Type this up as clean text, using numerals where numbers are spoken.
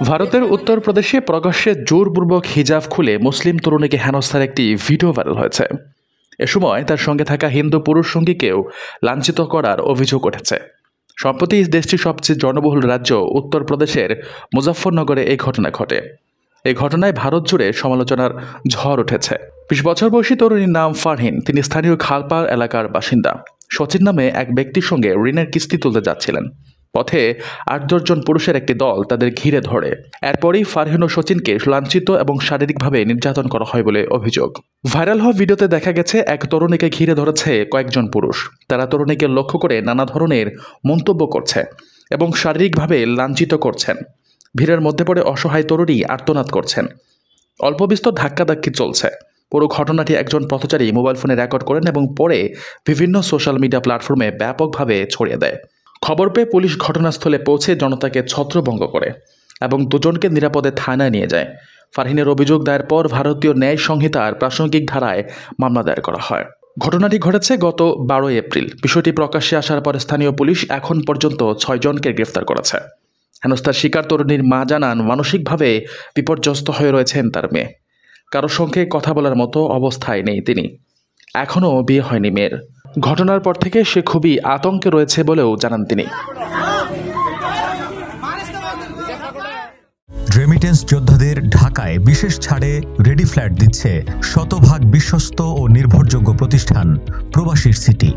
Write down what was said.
ভারতের উত্তরপ্রদেশে প্রকাশ্যে জোরপূর্বক হিজাব খুলে মুসলিম তরুণীকে হেনস্থার একটি ভিডিও ভাইরাল হয়েছে। এ সময় তার সঙ্গে থাকা হিন্দু পুরুষ সঙ্গীকেও লাঞ্ছিত করার অভিযোগ উঠেছে। সম্প্রতি দেশটির সবচেয়ে জনবহুল রাজ্য উত্তরপ্রদেশের মুজাফফরনগরে এই ঘটনা ঘটে। এই ঘটনায় ভারত জুড়ে সমালোচনার ঝড় উঠেছে। ২০ বছর বয়সী তরুণীর নাম ফারহিন। তিনি স্থানীয় খালপাড় এলাকার বাসিন্দা। সচিন নামে এক ব্যক্তির সঙ্গে ঋণের কিস্তি তুলতে যাচ্ছিলেন। পথে ৮-১০ জন পুরুষের একটি দল তাদের ঘিরে ধরে। এরপরই ফারহিন ও সচিনকে লাঞ্ছিত এবং শারীরিকভাবে নির্যাতন করা হয় বলে অভিযোগ। ভাইরাল হওয়া ভিডিওতে দেখা গেছে এক তরুণীকে ঘিরে ধরেছে কয়েকজন পুরুষ। তারা তরুণীকে লক্ষ্য করে নানা ধরনের মন্তব্য করছে এবং শারীরিকভাবে লাঞ্ছিত করছেন। ভিড়ের মধ্যে পড়ে অসহায় তরুণী আর্তনাদ করছেন। অল্প বিস্তর ধাক্কাধাক্কি চলছে। পুরো ঘটনাটি একজন পথচারী মোবাইল ফোনে রেকর্ড করেন এবং পরে বিভিন্ন সোশ্যাল মিডিয়া প্ল্যাটফর্মে ব্যাপকভাবে ছড়িয়ে দেয়। খবর পেয়ে পুলিশ ঘটনাস্থলে পৌঁছে জনতাকে ছত্রভঙ্গ করে এবং দুজনকে নিরাপদে থানায় নিয়ে যায়। ফারহিনের অভিযোগ দায়ের পর ভারতীয় ন্যায় সংহিতার প্রাসঙ্গিক ধারায় মামলা দায়ের করা হয়। ঘটনাটি ঘটেছে গত ১২ এপ্রিল। বিষয়টি প্রকাশ্যে আসার পর স্থানীয় পুলিশ এখন পর্যন্ত ৬ জনকে গ্রেফতার করেছে। হেনস্থার শিকার তরুণীর মা জানান, মানসিকভাবে বিপর্যস্ত হয়ে রয়েছেন তার মেয়ে। কারোর সঙ্গে কথা বলার মতো অবস্থায় নেই তিনি। এখনও বিয়ে হয়নি মেয়ের। ঘটনার পর থেকে সে খুবই আতঙ্কে রয়েছে বলেও জানান তিনি। রেমিটেন্স যোদ্ধাদের ঢাকায় বিশেষ ছাড়ে রেডি ফ্ল্যাট দিচ্ছে শতভাগ বিশ্বস্ত ও নির্ভরযোগ্য প্রতিষ্ঠান প্রবাসীর সিটি।